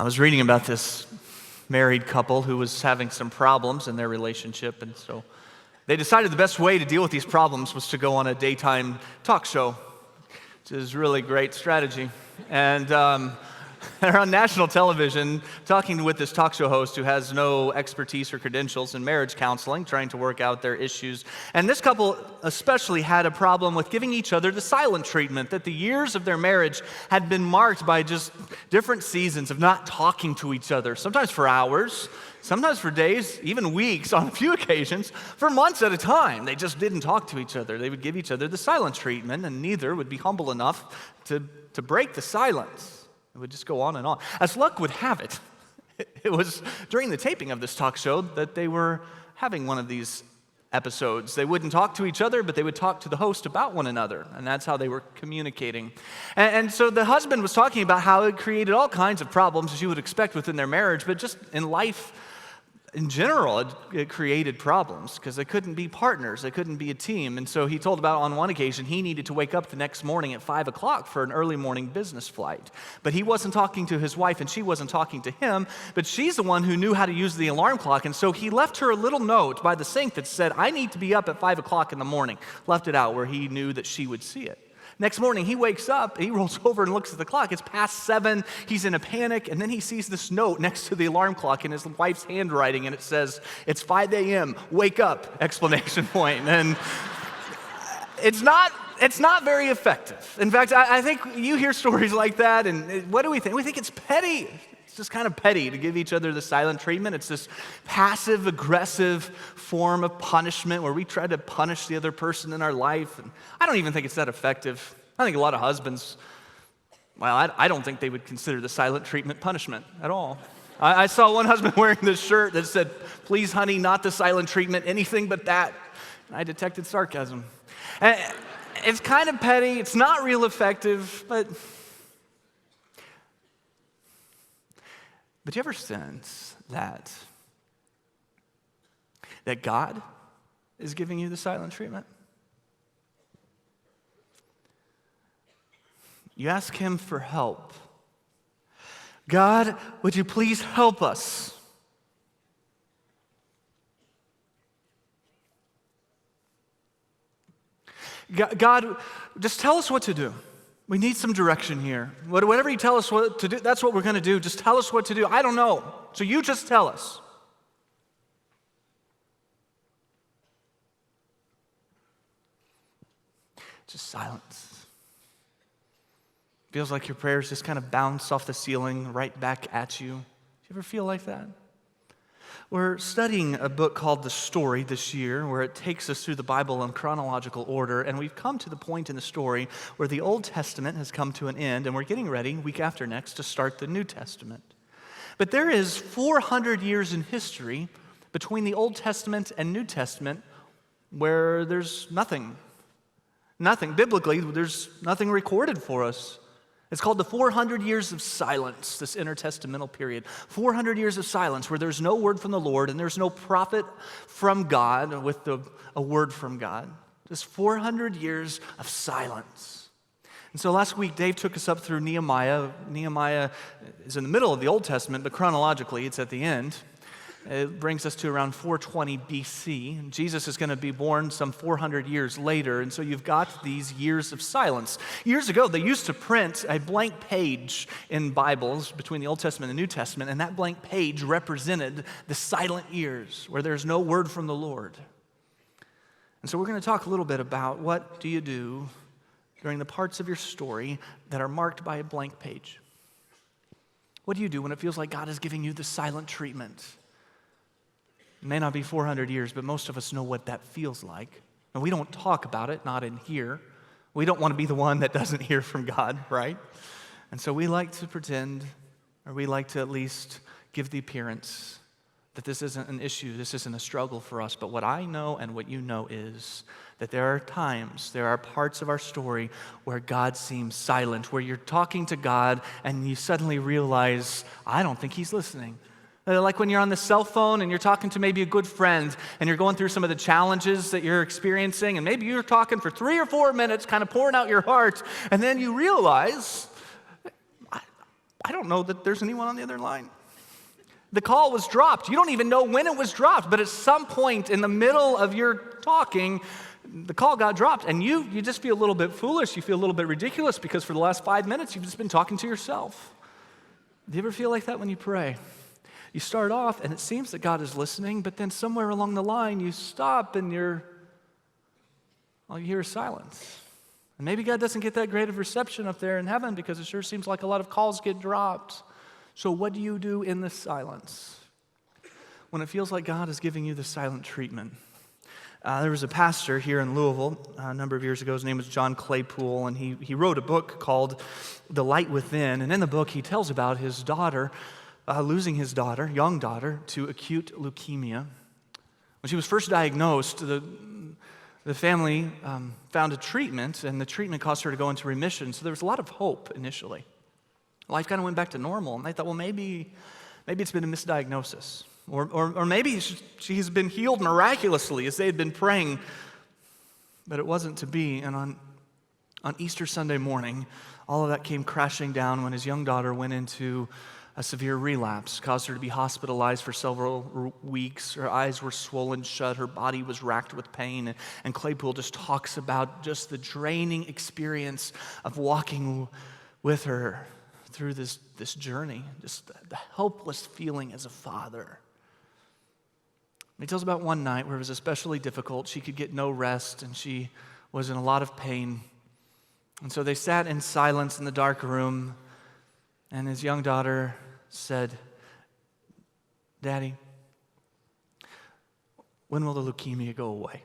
I was reading about this married couple who was having some problems in their relationship, and so they decided the best way to deal with these problems was to go on a daytime talk show, which is a really great strategy. And they're on national television talking with this talk show host who has no expertise or credentials in marriage counseling, trying to work out their issues. And this couple especially had a problem with giving each other the silent treatment, that the years of their marriage had been marked by just different seasons of not talking to each other, sometimes for hours, sometimes for days, even weeks, on a few occasions, for months at a time. They just didn't talk to each other. They would give each other the silent treatment, and neither would be humble enough to break the silence. It would just go on and on. As luck would have it, it was during the taping of this talk show that they were having one of these episodes. They wouldn't talk to each other, but they would talk to the host about one another, and that's how they were communicating. And so the husband was talking about how it created all kinds of problems, as you would expect within their marriage, but just in life in general, it created problems because they couldn't be partners, they couldn't be a team. And so he told about on one occasion he needed to wake up the next morning at 5 o'clock for an early morning business flight. But he wasn't talking to his wife and she wasn't talking to him, but she's the one who knew how to use the alarm clock. And so he left her a little note by the sink that said, "I need to be up at 5 o'clock in the morning." Left it out where he knew that she would see it. Next morning, he wakes up, he rolls over and looks at the clock. It's past 7, he's in a panic, and then he sees this note next to the alarm clock in his wife's handwriting, and it says, "It's 5 a.m., wake up!" exclamation point. And it's not very effective. In fact, I think you hear stories like that, and what do we think? We think it's petty. It's just kind of petty to give each other the silent treatment. It's this passive-aggressive form of punishment where we try to punish the other person in our life. And I don't even think it's that effective. I think a lot of husbands, well, I don't think they would consider the silent treatment punishment at all. I saw one husband wearing this shirt that said, "Please, honey, not the silent treatment, anything but that." And I detected sarcasm. And it's kind of petty. It's not real effective, but you ever sense that God is giving you the silent treatment? You ask him for help. "God, would you please help us?" God, just tell us what to do. We need some direction here. Whatever you tell us what to do, that's what we're going to do. Just tell us what to do. I don't know. So you just tell us. Just silence. Feels like your prayers just kind of bounce off the ceiling right back at you. Do you ever feel like that? We're studying a book called The Story this year, where it takes us through the Bible in chronological order, and we've come to the point in the story where the Old Testament has come to an end, and we're getting ready, week after next, to start the New Testament. But there is 400 years in history between the Old Testament and New Testament where there's nothing. Nothing. Biblically, there's nothing recorded for us. It's called the 400 years of silence, this intertestamental period. 400 years of silence where there's no word from the Lord and there's no prophet from God with a word from God. Just 400 years of silence. And so last week, Dave took us up through Nehemiah. Nehemiah is in the middle of the Old Testament, but chronologically, it's at the end. It brings us to around 420 BC. And Jesus is going to be born some 400 years later, and so you've got these years of silence. Years ago, they used to print a blank page in Bibles between the Old Testament and the New Testament, and that blank page represented the silent years where there's no word from the Lord. And so we're going to talk a little bit about what do you do during the parts of your story that are marked by a blank page. What do you do when it feels like God is giving you the silent treatment? It may not be 400 years, but most of us know what that feels like. And we don't talk about it, not in here. We don't want to be the one that doesn't hear from God, right? And so we like to pretend, or we like to at least give the appearance that this isn't an issue, this isn't a struggle for us. But what I know and what you know is that there are times, there are parts of our story where God seems silent, where you're talking to God and you suddenly realize, I don't think he's listening. Like when you're on the cell phone and you're talking to maybe a good friend and you're going through some of the challenges that you're experiencing, and maybe you're talking for 3 or 4 minutes, kind of pouring out your heart, and then you realize, I don't know that there's anyone on the other line. The call was dropped. You don't even know when it was dropped, but at some point in the middle of your talking, the call got dropped, and you just feel a little bit foolish. You feel a little bit ridiculous because for the last 5 minutes, you've just been talking to yourself. Do you ever feel like that when you pray? You start off, and it seems that God is listening, but then somewhere along the line, you stop, and you hear silence. And maybe God doesn't get that great of reception up there in heaven because it sure seems like a lot of calls get dropped. So what do you do in the silence when it feels like God is giving you the silent treatment? There was a pastor here in Louisville a number of years ago. His name was John Claypool, and he wrote a book called The Light Within. And in the book, he tells about his daughter, losing his daughter, young daughter, to acute leukemia. When she was first diagnosed, the family found a treatment, and the treatment caused her to go into remission. So there was a lot of hope initially. Life kind of went back to normal, and they thought, well, maybe it's been a misdiagnosis. Or maybe she's been healed miraculously as they had been praying, but it wasn't to be. And on Easter Sunday morning, all of that came crashing down when his young daughter went into a severe relapse, caused her to be hospitalized for several weeks. Her eyes were swollen shut, her body was racked with pain, and Claypool just talks about just the draining experience of walking with her through this journey, just the helpless feeling as a father. He tells about one night where it was especially difficult. She could get no rest, and she was in a lot of pain. And so they sat in silence in the dark room, and his young daughter said, "Daddy, when will the leukemia go away?"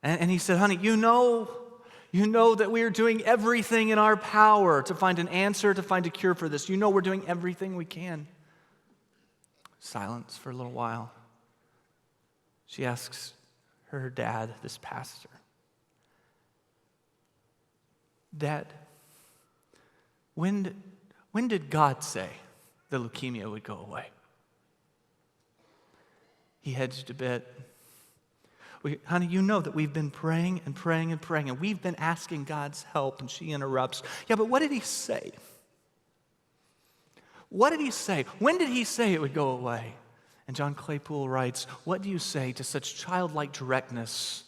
And he said, "Honey, you know that we are doing everything in our power to find an answer, to find a cure for this. You know we're doing everything we can." Silence for a little while. She asks her dad, this pastor, "Dad, when did God say the leukemia would go away?" He hedged a bit. "Honey, you know that we've been praying and praying and praying, and we've been asking God's help." And she interrupts, "Yeah, but what did he say? What did he say? When did he say it would go away?" And John Claypool writes, "What do you say to such childlike directness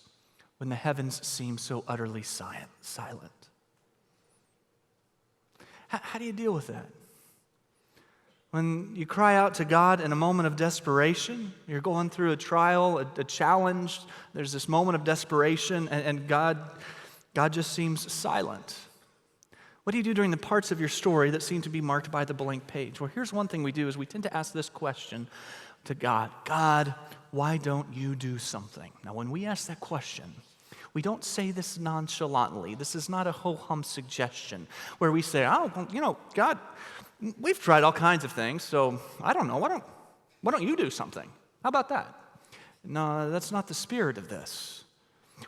when the heavens seem so utterly silent?" How do you deal with that? When you cry out to God in a moment of desperation, you're going through a trial, a challenge, there's this moment of desperation, and God just seems silent. What do you do during the parts of your story that seem to be marked by the blank page? Well, here's one thing we do is we tend to ask this question to God. "God, why don't you do something?" Now, when we ask that question, we don't say this nonchalantly. This is not a ho-hum suggestion where we say, "Oh, God, we've tried all kinds of things, so I don't know. Why don't you do something? How about that?" No, that's not the spirit of this.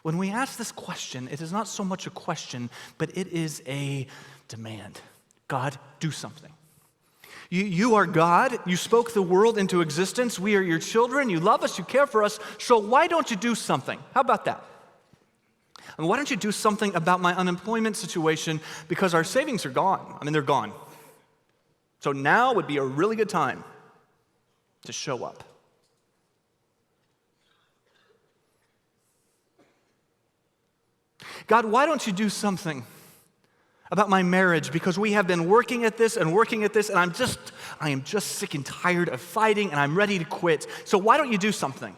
When we ask this question, it is not so much a question, but it is a demand. God, do something. You are God. You spoke the world into existence. We are your children. You love us. You care for us. So why don't you do something? How about that? And why don't you do something about my unemployment situation, because our savings are gone. They're gone. So now would be a really good time to show up. God, why don't you do something about my marriage, because we have been working at this, and I am just sick and tired of fighting, and I'm ready to quit. So why don't you do something?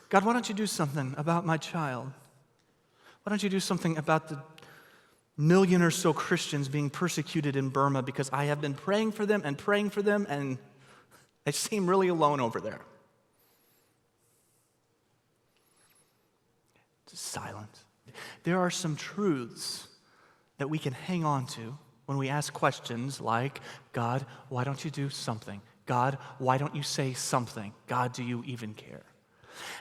God, why don't you do something about my child? Why don't you do something about the 1 million or so Christians being persecuted in Burma, because I have been praying for them, and they seem really alone over there. Just silent. There are some truths that we can hang on to when we ask questions like, "God, why don't you do something? God, why don't you say something? God, do you even care?"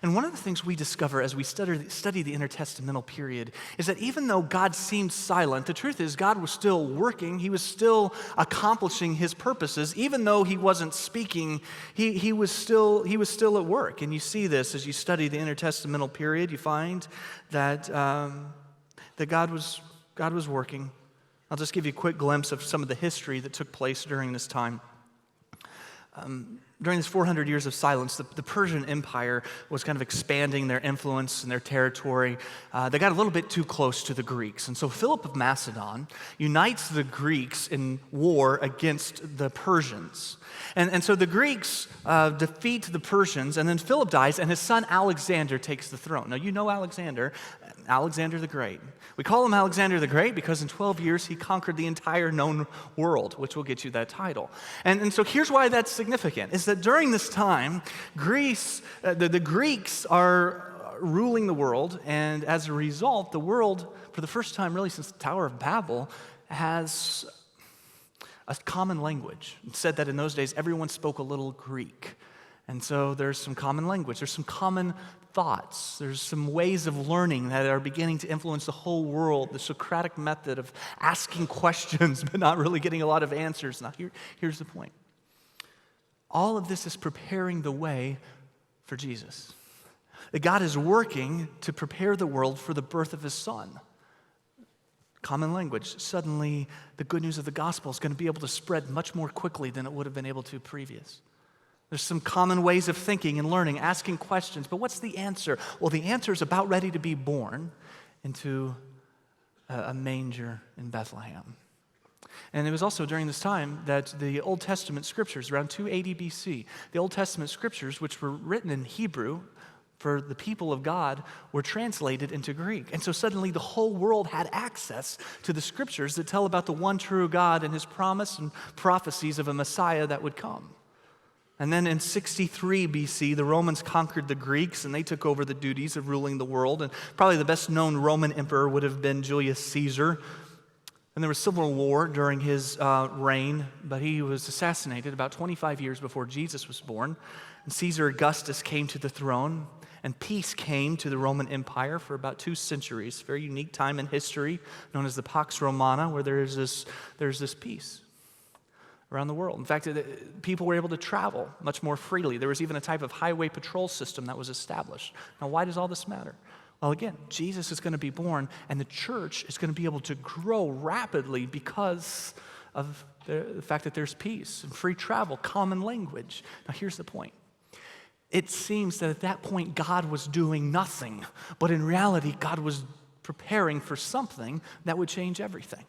And one of the things we discover as we study the intertestamental period is that even though God seemed silent, the truth is God was still working. He was still accomplishing his purposes. Even though he wasn't speaking, he was still at work. And you see this as you study the intertestamental period. You find that God was working. I'll just give you a quick glimpse of some of the history that took place during this time. During this 400 years of silence, the Persian Empire was kind of expanding their influence and their territory. They got a little bit too close to the Greeks. And so Philip of Macedon unites the Greeks in war against the Persians. And so the Greeks defeat the Persians, and then Philip dies, and his son Alexander takes the throne. Now, you know Alexander the Great. We call him Alexander the Great because in 12 years he conquered the entire known world, which will get you that title. And so here's why that's significant, is that during this time, the Greeks are ruling the world, and as a result, the world, for the first time really since the Tower of Babel, has a common language. It said that in those days everyone spoke a little Greek. And so there's some common language, there's some common thoughts, there's some ways of learning that are beginning to influence the whole world, the Socratic method of asking questions but not really getting a lot of answers. Now here's the point. All of this is preparing the way for Jesus. That God is working to prepare the world for the birth of his son. Common language. Suddenly, the good news of the gospel is going to be able to spread much more quickly than it would have been able to previous. There's some common ways of thinking and learning, asking questions, but what's the answer? Well, the answer is about ready to be born into a manger in Bethlehem. And it was also during this time that the Old Testament scriptures, around 280 BC, the Old Testament scriptures, which were written in Hebrew for the people of God, were translated into Greek. And so suddenly the whole world had access to the scriptures that tell about the one true God and his promise and prophecies of a Messiah that would come. And then in 63 BC, the Romans conquered the Greeks, and they took over the duties of ruling the world. And probably the best-known Roman emperor would have been Julius Caesar. And there was civil war during his reign, but he was assassinated about 25 years before Jesus was born. And Caesar Augustus came to the throne, and peace came to the Roman Empire for about 2 centuries. Very unique time in history, known as the Pax Romana, where there's this peace around the world. In fact, people were able to travel much more freely. There was even a type of highway patrol system that was established. Now, why does all this matter? Well, again, Jesus is going to be born, and the church is going to be able to grow rapidly because of the fact that there's peace and free travel, common language. Now, here's the point. It seems that at that point, God was doing nothing, but in reality, God was preparing for something that would change everything.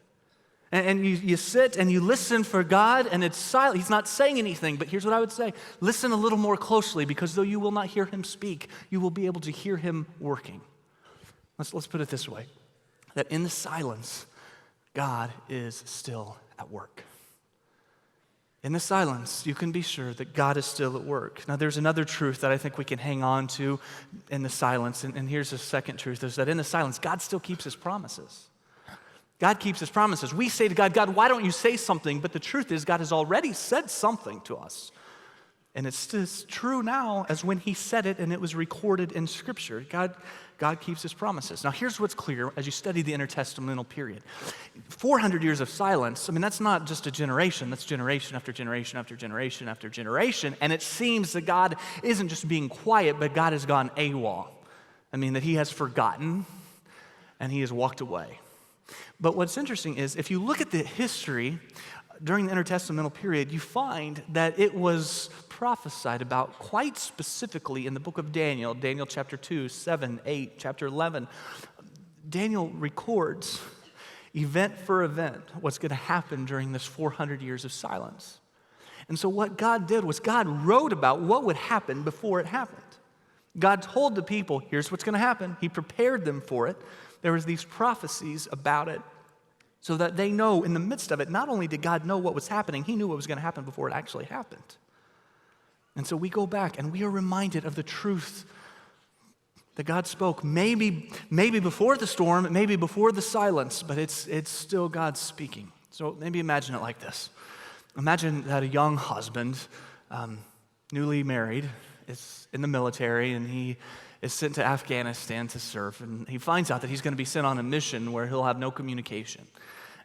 And you sit and you listen for God, and it's silent. He's not saying anything, but here's what I would say. Listen a little more closely, because though you will not hear him speak, you will be able to hear him working. Let's put it this way, that in the silence, God is still at work. In the silence, you can be sure that God is still at work. Now, there's another truth that I think we can hang on to in the silence, and here's the second truth, is that in the silence, God still keeps his promises. God keeps his promises. We say to God, God, why don't you say something? But the truth is, God has already said something to us. And it's as true now as when he said it and it was recorded in Scripture. God keeps his promises. Now, here's what's clear as you study the intertestamental period. 400 years of silence, I mean, that's not just a generation. That's generation after generation after generation after generation. And it seems that God isn't just being quiet, but God has gone AWOL. I mean, that he has forgotten and he has walked away. But what's interesting is if you look at the history during the intertestamental period, you find that it was prophesied about quite specifically in the book of Daniel, Daniel chapter 2, 7, 8, chapter 11. Daniel records event for event what's going to happen during this 400 years of silence. And so what God did was God wrote about what would happen before it happened. God told the people, here's what's going to happen. He prepared them for it. There was these prophecies about it so that they know in the midst of it, not only did God know what was happening, he knew what was going to happen before it actually happened. And so we go back and we are reminded of the truth that God spoke, maybe before the storm, maybe before the silence, but it's still God speaking. So maybe imagine it like this. Imagine that a young husband, newly married, is in the military, and he is sent to Afghanistan to serve. And he finds out that he's going to be sent on a mission where he'll have no communication.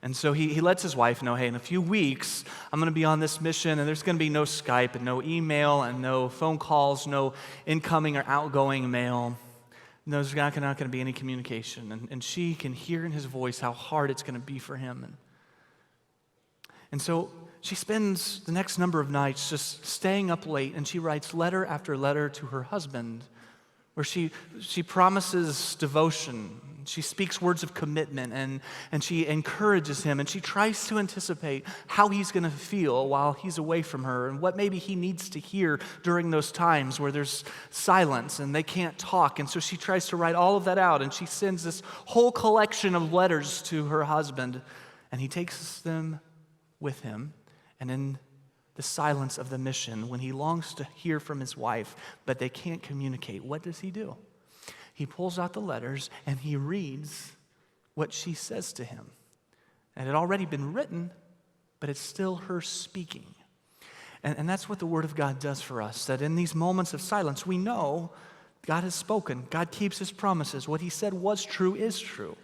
And so he lets his wife know, hey, in a few weeks, I'm going to be on this mission, and there's going to be no Skype and no email and no phone calls, no incoming or outgoing mail. No, there's not going to be any communication. And she can hear in his voice how hard it's going to be for him. And so she spends the next number of nights just staying up late, and she writes letter after letter to her husband, where she promises devotion. She speaks words of commitment, and she encourages him, and she tries to anticipate how he's going to feel while he's away from her, and what maybe he needs to hear during those times where there's silence and they can't talk. And so she tries to write all of that out, and she sends this whole collection of letters to her husband, and he takes them with him. And in the silence of the mission, when he longs to hear from his wife, but they can't communicate, what does he do? He pulls out the letters and he reads what she says to him. And it had already been written, but it's still her speaking. And that's what the Word of God does for us, that in these moments of silence, we know God has spoken. God keeps His promises. What He said was true is true.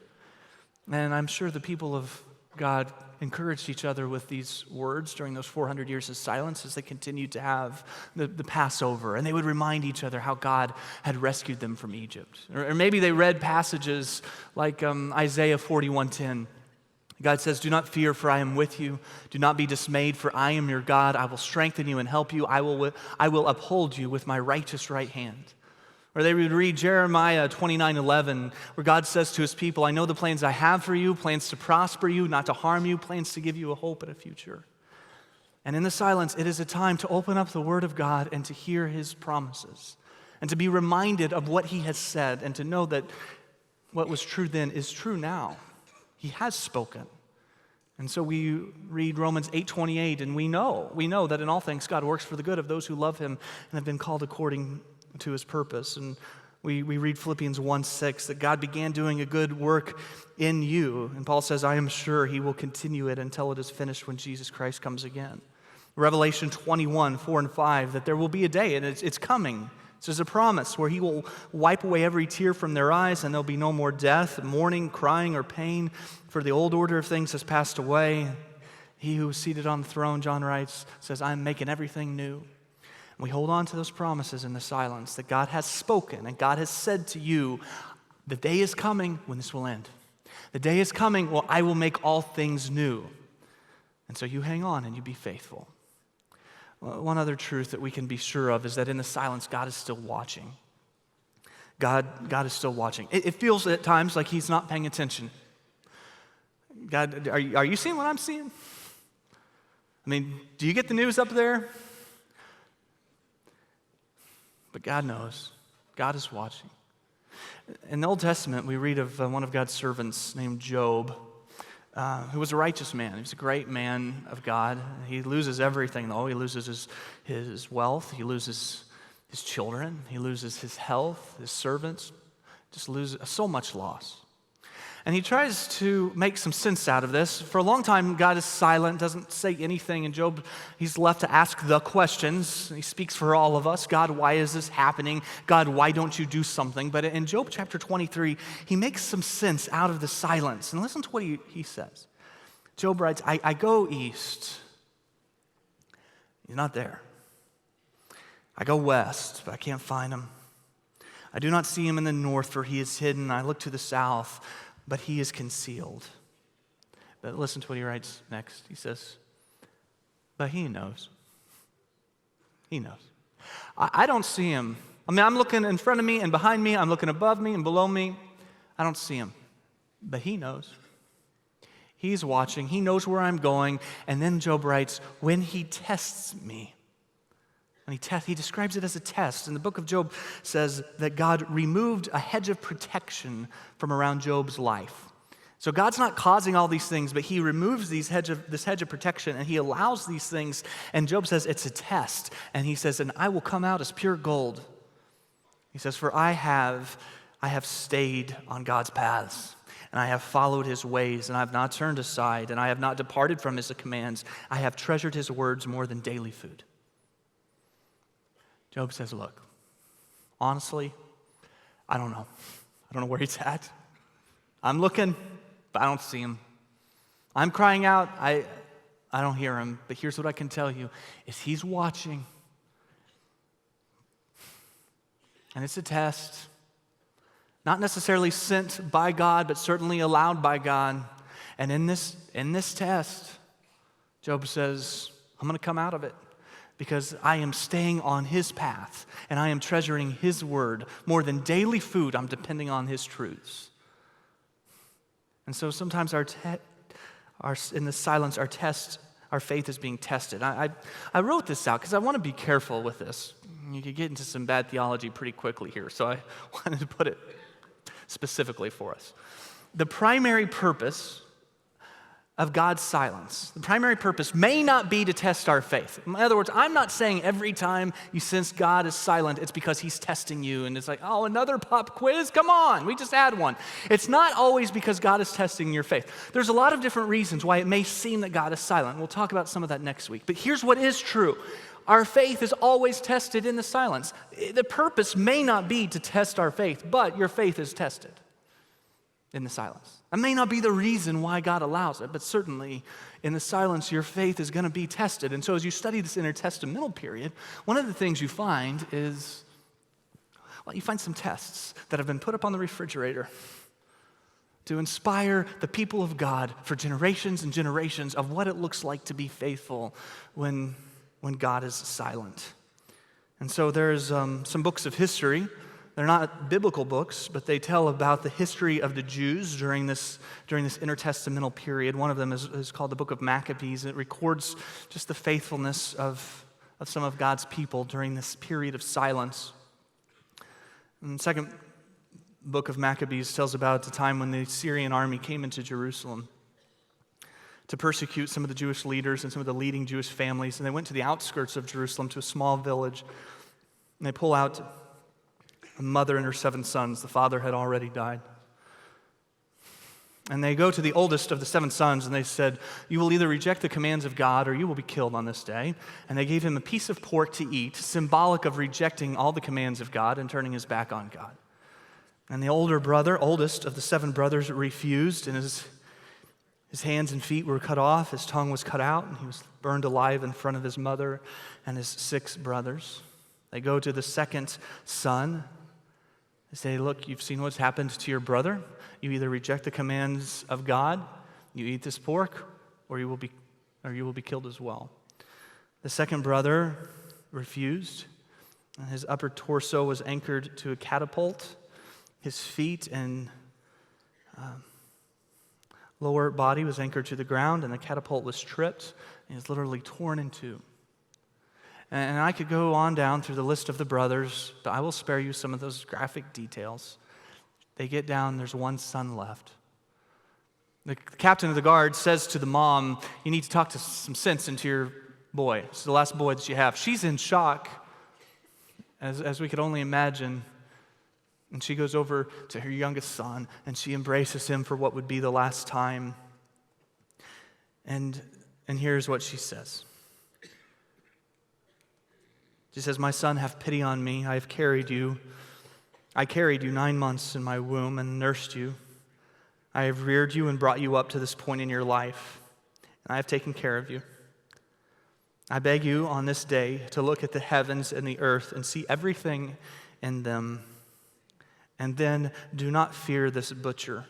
And I'm sure the people of God encouraged each other with these words during those 400 years of silence as they continued to have the Passover. And they would remind each other how God had rescued them from Egypt. Or maybe they read passages like Isaiah 41:10. God says, "Do not fear, for I am with you. Do not be dismayed, for I am your God. I will strengthen you and help you. I will uphold you with my righteous right hand." Or they would read Jeremiah 29:11, where God says to His people, "I know the plans I have for you, plans to prosper you, not to harm you, plans to give you a hope and a future." And in the silence, it is a time to open up the Word of God and to hear His promises, and to be reminded of what He has said, and to know that what was true then is true now. He has spoken. And so we read Romans 8:28, and we know that in all things God works for the good of those who love Him and have been called according to His purpose. And we read Philippians 1:6, that God began doing a good work in you. And Paul says, "I am sure He will continue it until it is finished when Jesus Christ comes again." Revelation 21:4-5, that there will be a day, and it's coming. This is a promise where He will wipe away every tear from their eyes, and there'll be no more death, mourning, crying, or pain, for the old order of things has passed away. He who is seated on the throne, John writes, says, "I am making everything new." We hold on to those promises in the silence that God has spoken, and God has said to you, the day is coming when this will end. The day is coming when I will make all things new. And so you hang on and you be faithful. One other truth that we can be sure of is that in the silence, God is still watching. God is still watching. It feels at times like He's not paying attention. God, are you seeing what I'm seeing? I mean, do you get the news up there? But God knows. God is watching. In the Old Testament, we read of one of God's servants named Job, who was a righteous man. He was a great man of God. He loses everything, though. He loses his wealth. He loses his children. He loses his health, his servants. Just loses so much loss. And he tries to make some sense out of this. For a long time, God is silent, doesn't say anything. And Job, he's left to ask the questions. He speaks for all of us. God, why is this happening? God, why don't you do something? But in Job chapter 23, he makes some sense out of the silence. And listen to what he says. Job writes, I go east. He's not there. I go west, but I can't find Him. I do not see Him in the north, for He is hidden. I look to the south, but He is concealed. But listen to what he writes next. He says, but He knows. He knows. I don't see Him. I mean, I'm looking in front of me and behind me. I'm looking above me and below me. I don't see Him. But He knows. He's watching. He knows where I'm going. And then Job writes, when He tests me. And he describes it as a test. And the book of Job says that God removed a hedge of protection from around Job's life. So God's not causing all these things, but He removes this hedge of protection, and He allows these things. And Job says it's a test. And he says, and I will come out as pure gold. He says, for I have stayed on God's paths, and I have followed His ways, and I have not turned aside, and I have not departed from His commands. I have treasured His words more than daily food. Job says, look, Honestly, I don't know. I don't know where he's at. I'm looking, but I don't see him. I'm crying out, I don't hear him. But here's what I can tell you, is he's watching. And it's a test. Not necessarily sent by God, but certainly allowed by God. And in this test, Job says, I'm going to come out of it because I am staying on his path and I am treasuring his word. More than daily food, I'm depending on his truths. And so sometimes in the silence, our faith is being tested. I wrote this out because I want to be careful with this. You could get into some bad theology pretty quickly here, so I wanted to put it specifically for us. The primary purpose of God's silence, the primary purpose may not be to test our faith. In other words, I'm not saying every time you sense God is silent, it's because he's testing you and it's like, oh, another pop quiz? Come on, we just had one. It's not always because God is testing your faith. There's a lot of different reasons why it may seem that God is silent. We'll talk about some of that next week. But here's what is true. Our faith is always tested in the silence. The purpose may not be to test our faith, but your faith is tested in the silence. That may not be the reason why God allows it, but certainly in the silence, your faith is going to be tested. And so as you study this intertestamental period, one of the things you find is, well, you find some tests that have been put up on the refrigerator to inspire the people of God for generations and generations of what it looks like to be faithful when God is silent. And so there's some books of history. They're not biblical books, but they tell about the history of the Jews during this intertestamental period. One of them is called the book of Maccabees. It records just the faithfulness of some of God's people during this period of silence. And the second book of Maccabees tells about the time when the Syrian army came into Jerusalem to persecute some of the Jewish leaders and some of the leading Jewish families. And they went to the outskirts of Jerusalem to a small village. And they pull out a mother and her 7 sons. The father had already died. And they go to the oldest of the 7 sons and they said, you will either reject the commands of God or you will be killed on this day. And they gave him a piece of pork to eat, symbolic of rejecting all the commands of God and turning his back on God. And the older brother, oldest of the 7 brothers, refused, and his hands and feet were cut off, his tongue was cut out, and he was burned alive in front of his mother and his 6 brothers. They go to the second son. They say, look, you've seen what's happened to your brother. You either reject the commands of God, you eat this pork, or you will be killed as well. The second brother refused. His upper torso was anchored to a catapult. His feet and lower body was anchored to the ground, and the catapult was stripped. And he was literally torn in two. And I could go on down through the list of the brothers, but I will spare you some of those graphic details. They get down, there's 1 son left. The captain of the guard says to the mom, you need to talk to some sense into your boy. It's the last boy that you have. She's in shock, as we could only imagine. And she goes over to her youngest son, and she embraces him for what would be the last time. And here's what she says. She says, my son, have pity on me. I carried you 9 months in my womb and nursed you. I have reared you and brought you up to this point in your life, and I have taken care of you. I beg you on this day to look at the heavens and the earth and see everything in them. And then do not fear this butcher,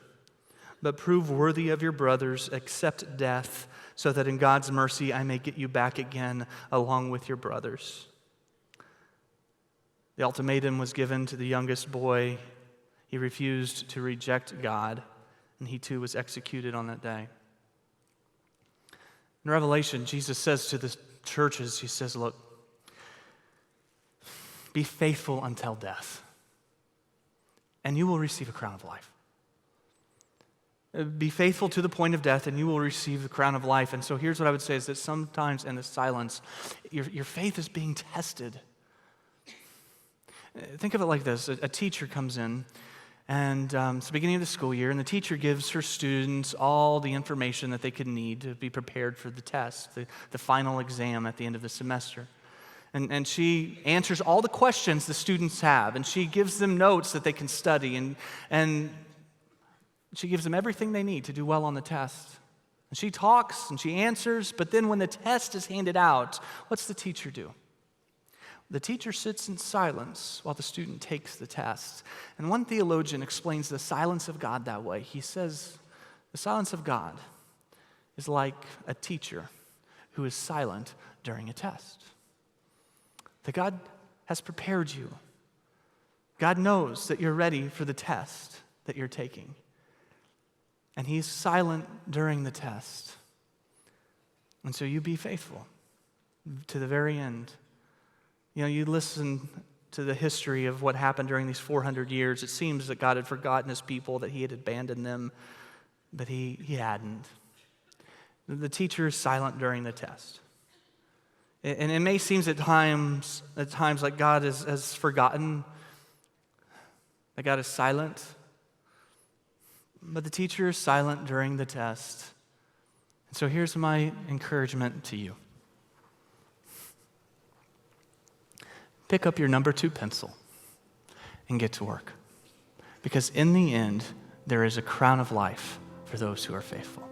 but prove worthy of your brothers, accept death, so that in God's mercy I may get you back again along with your brothers. The ultimatum was given to the youngest boy. He refused to reject God, and he too was executed on that day. In Revelation, Jesus says to the churches, he says, look, be faithful until death, and you will receive a crown of life. Be faithful to the point of death, and you will receive the crown of life. And so here's what I would say is that sometimes in the silence, your faith is being tested. Think of it like this. A teacher comes in, and it's the beginning of the school year, and the teacher gives her students all the information that they could need to be prepared for the test, the final exam at the end of the semester. And she answers all the questions the students have, and she gives them notes that they can study, and she gives them everything they need to do well on the test. And she talks and she answers, but then when the test is handed out, what's the teacher do? The teacher sits in silence while the student takes the test. And one theologian explains the silence of God that way. He says, the silence of God is like a teacher who is silent during a test. That God has prepared you. God knows that you're ready for the test that you're taking. And He's silent during the test. And so you be faithful to the very end. You know, you listen to the history of what happened during these 400 years. It seems that God had forgotten His people, that He had abandoned them, but He hadn't. The teacher is silent during the test. And it may seem at times like God has forgotten, that God is silent. But the teacher is silent during the test. And so here's my encouragement to you. Pick up your number 2 pencil and get to work. Because in the end, there is a crown of life for those who are faithful.